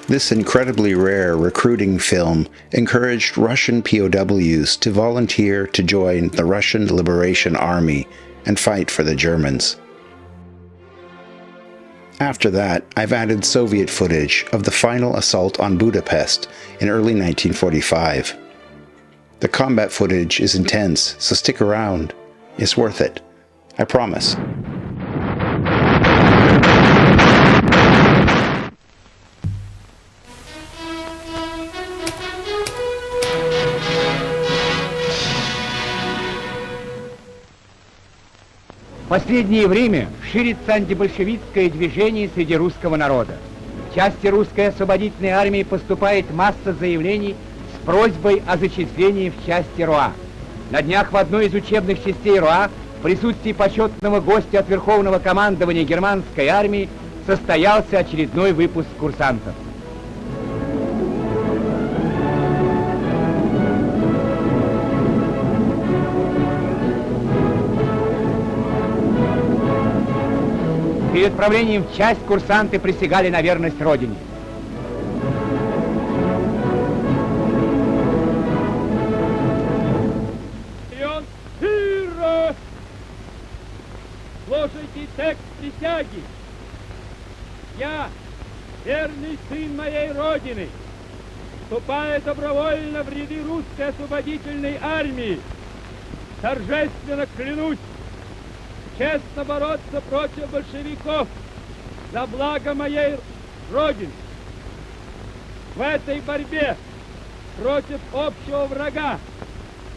This incredibly rare recruiting film encouraged Russian POWs to volunteer to join the Russian Liberation Army and fight for the Germans. After that, I've added Soviet footage of the final assault on Budapest in early 1945. The combat footage is intense, so stick around. It's worth it. I promise. В последнее время ширится антибольшевистское движение среди русского народа. В части русской освободительной армии поступает масса заявлений с просьбой о зачислении в части РОА. На днях в одной из учебных частей РОА в присутствии почетного гостя от Верховного командования германской армии состоялся очередной выпуск курсантов. Перед отправлением в часть курсанты присягали на верность Родине. Слушайте текст присяги. Я, верный сын моей Родины, вступая добровольно в ряды русской освободительной армии, торжественно клянусь честно бороться против большевиков за благо моей Родины. В этой борьбе против общего врага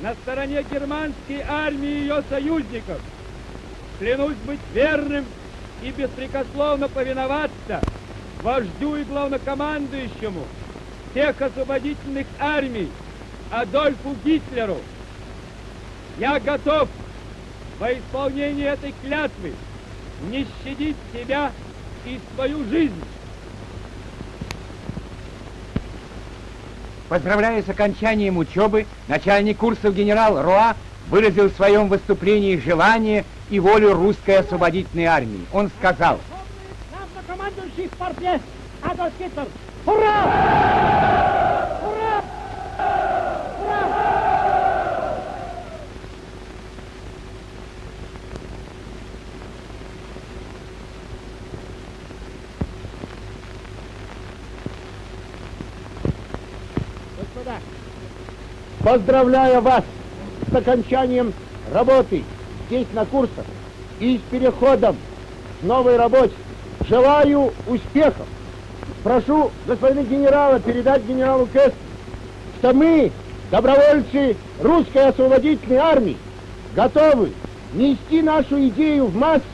на стороне германской армии и ее союзников клянусь быть верным и беспрекословно повиноваться вождю и главнокомандующему всех освободительных армий Адольфу Гитлеру. Я готов во исполнение этой клятвы не щадить себя и свою жизнь. Поздравляя с окончанием учебы, начальник курсов генерал Руа выразил в своем выступлении желание и волю русской освободительной армии. Он сказал: Главнокомандующий в Порте Адольф Гитлер! Ура! Ура! Ура! Господа, поздравляю вас с окончанием работы здесь на курсах и с переходом к новой работе. Желаю успехов. Прошу господина генерала передать генералу Кэсту, что мы, добровольцы русской освободительной армии, готовы нести нашу идею в массы,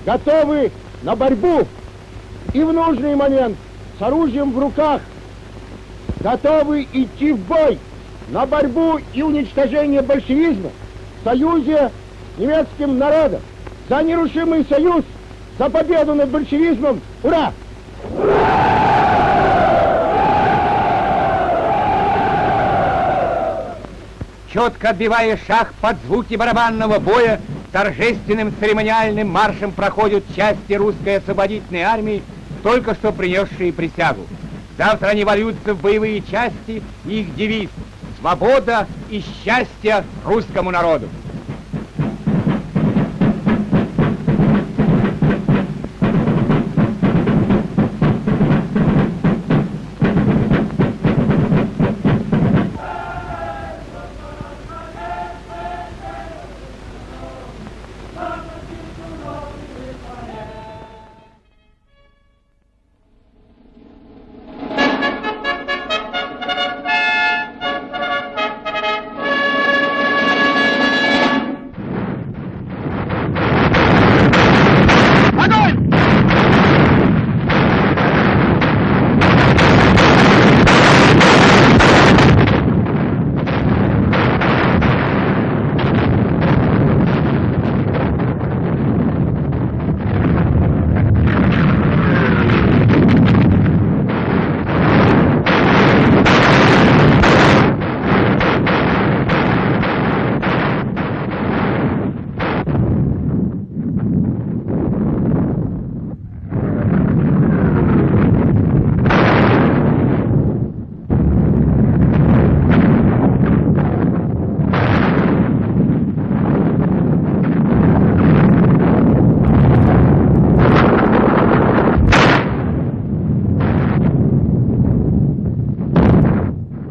готовы на борьбу и в нужный момент с оружием в руках, готовы идти в бой на борьбу и уничтожение большевизма в союзе с немецким народом. За нерушимый союз, за победу над большевизмом. Ура! Четко отбивая шаг под звуки барабанного боя, торжественным церемониальным маршем проходят части русской освободительной армии, только что принесшие присягу. Завтра они вольются в боевые части, и их девиз «Свобода и счастье русскому народу».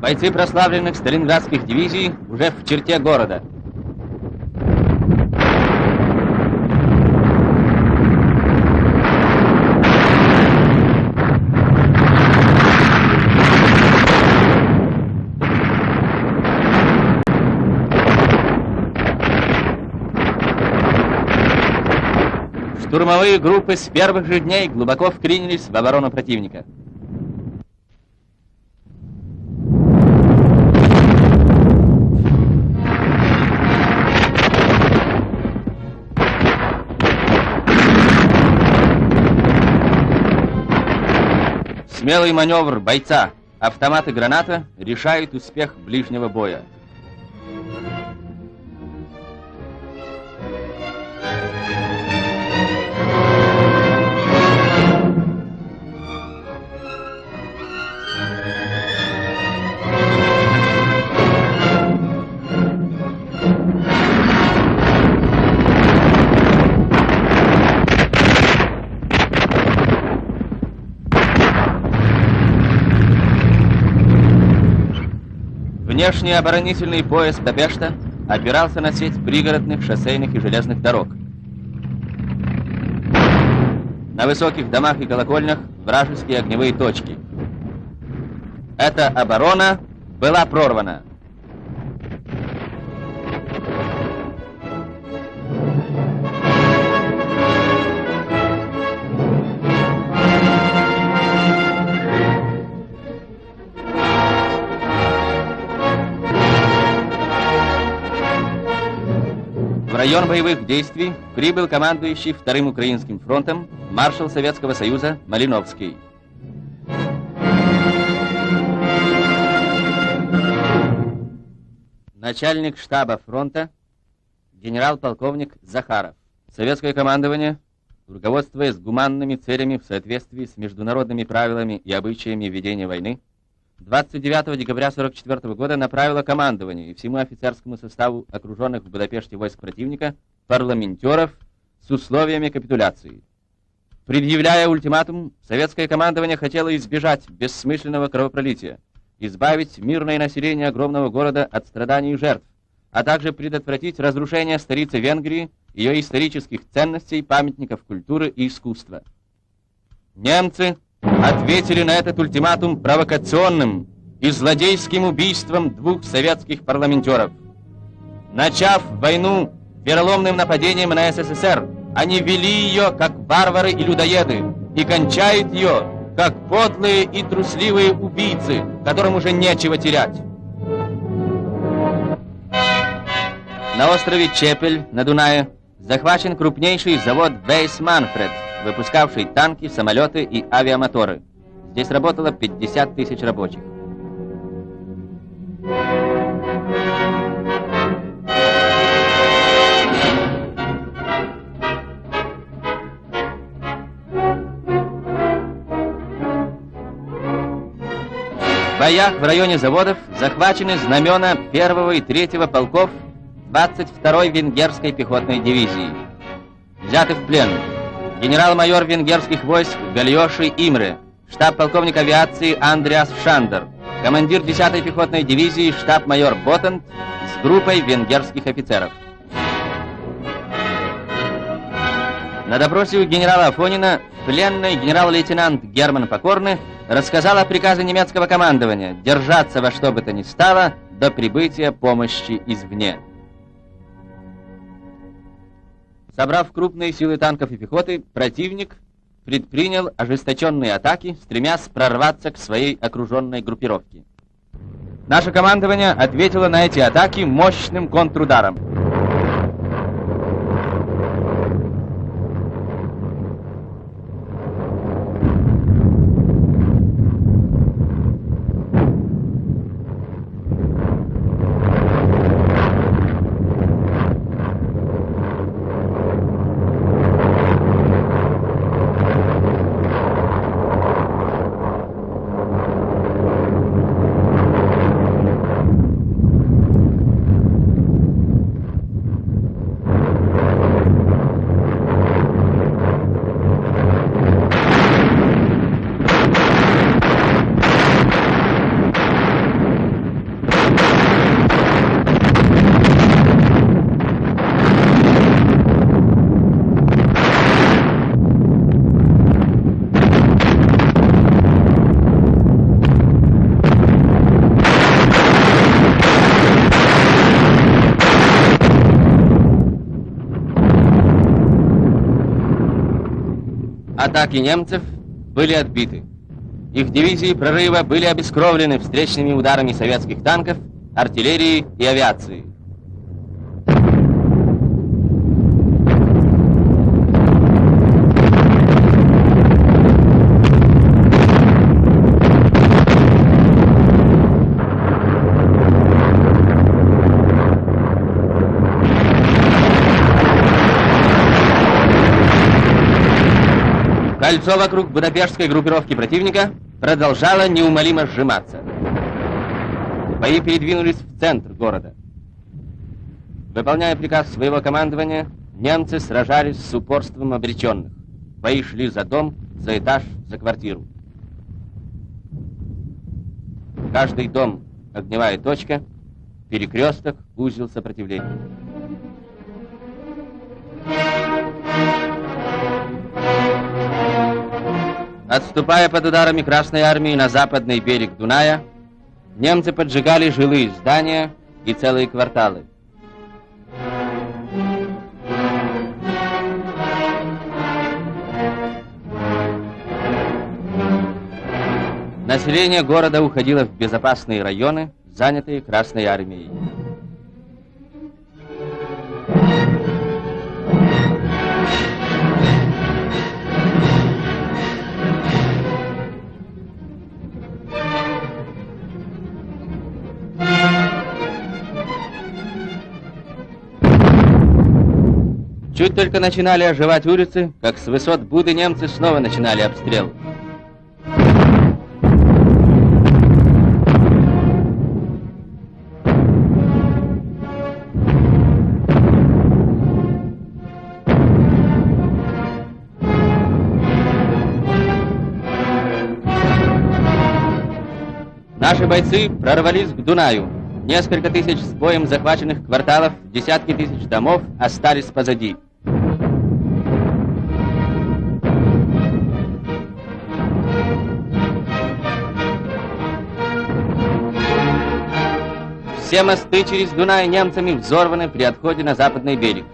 Бойцы прославленных сталинградских дивизий уже в черте города. Штурмовые группы с первых же дней глубоко вклинились в оборону противника. Смелый маневр бойца, автомат и граната решают успех ближнего боя. Внешний оборонительный пояс Будапешта опирался на сеть пригородных шоссейных и железных дорог. На высоких домах и колокольнях вражеские огневые точки. Эта оборона была прорвана. В район боевых действий прибыл командующий Вторым Украинским фронтом маршал Советского Союза Малиновский. Начальник штаба фронта генерал-полковник Захаров. Советское командование, руководствуясь гуманными целями в соответствии с международными правилами и обычаями ведения войны, 29 декабря 1944 года направило командованию и всему офицерскому составу окруженных в Будапеште войск противника парламентеров с условиями капитуляции. Предъявляя ультиматум, советское командование хотело избежать бессмысленного кровопролития, избавить мирное население огромного города от страданий и жертв, а также предотвратить разрушение столицы Венгрии, ее исторических ценностей, памятников культуры и искусства. Немцы ответили на этот ультиматум провокационным и злодейским убийством двух советских парламентеров. Начав войну вероломным нападением на СССР, они вели ее как варвары и людоеды и кончают ее как подлые и трусливые убийцы, которым уже нечего терять. На острове Чепель на Дунае захвачен крупнейший завод Вейс Манфред, выпускавший танки, самолеты и авиамоторы. Здесь работало 50 тысяч рабочих. В боях в районе заводов захвачены знамена 1 и 3 полков 22-й венгерской пехотной дивизии. Взяты в плен генерал-майор венгерских войск Гальоши Имре, штаб-полковник авиации Андреас Шандер, командир 10-й пехотной дивизии штаб-майор Ботент с группой венгерских офицеров. На допросе у генерала Афонина пленный генерал-лейтенант Герман Покорный рассказал о приказе немецкого командования держаться во что бы то ни стало до прибытия помощи извне. Собрав крупные силы танков и пехоты, противник предпринял ожесточенные атаки, стремясь прорваться к своей окруженной группировке. Наше командование ответило на эти атаки мощным контрударом. Атаки немцев были отбиты. Их дивизии прорыва были обескровлены встречными ударами советских танков, артиллерии и авиации. Кольцо вокруг будапештской группировки противника продолжало неумолимо сжиматься. Бои передвинулись в центр города. Выполняя приказ своего командования, немцы сражались с упорством обреченных. Бои шли за дом, за этаж, за квартиру. Каждый дом — огневая точка, перекресток, узел сопротивления. Отступая под ударами Красной Армии на западный берег Дуная, немцы поджигали жилые здания и целые кварталы. Население города уходило в безопасные районы, занятые Красной Армией. Чуть только начинали оживать улицы, как с высот Буды немцы снова начинали обстрел. Наши бойцы прорвались к Дунаю. Несколько тысяч с боем захваченных кварталов, десятки тысяч домов остались позади. Все мосты через Дунай немцами взорваны при отходе на западный берег.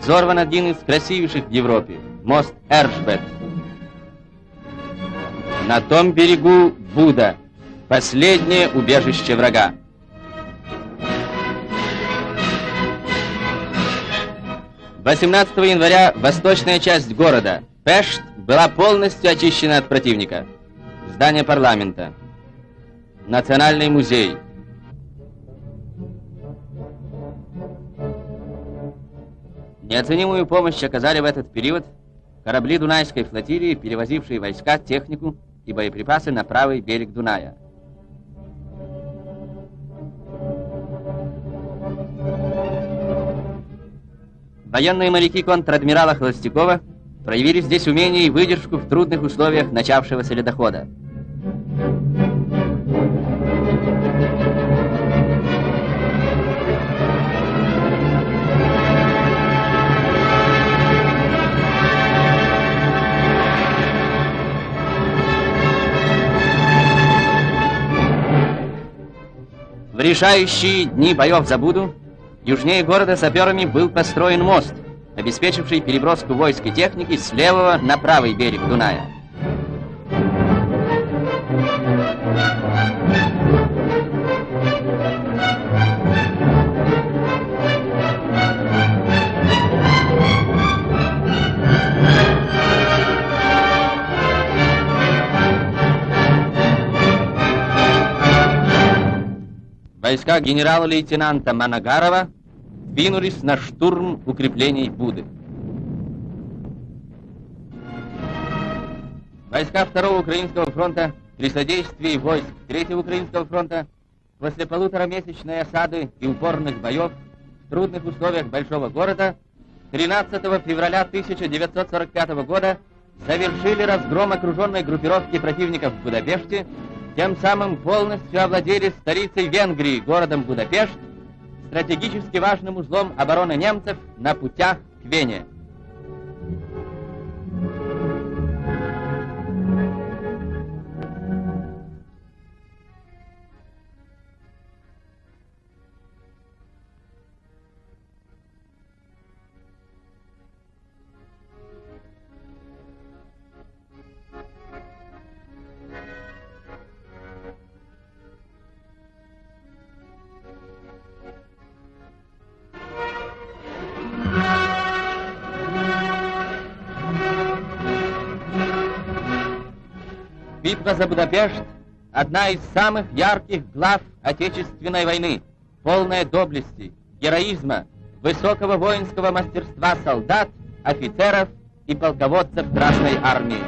Взорван один из красивейших в Европе — мост Эршбет. На том берегу Буда, последнее убежище врага. 18 января восточная часть города Пешт была полностью очищена от противника. Здание парламента, Национальный музей. Неоценимую помощь оказали в этот период корабли Дунайской флотилии, перевозившие войска, технику и боеприпасы на правый берег Дуная. Военные моряки контр-адмирала Холостякова проявили здесь умение и выдержку в трудных условиях начавшегося ледохода. В решающие дни боев за Буду южнее города саперами был построен мост, обеспечивший переброску войск и техники с левого на правый берег Дуная. Войска генерала-лейтенанта Манагарова двинулись на штурм укреплений Буды. Войска Второго Украинского фронта при содействии войск Третьего Украинского фронта после полуторамесячной осады и упорных боев в трудных условиях большого города 13 февраля 1945 года завершили разгром окруженной группировки противников в Будапеште, тем самым полностью овладели столицей Венгрии, городом Будапешт, стратегически важным узлом обороны немцев на путях к Вене. Битва за Будапешт – одна из самых ярких глав Отечественной войны, полная доблести, героизма, высокого воинского мастерства солдат, офицеров и полководцев Красной Армии.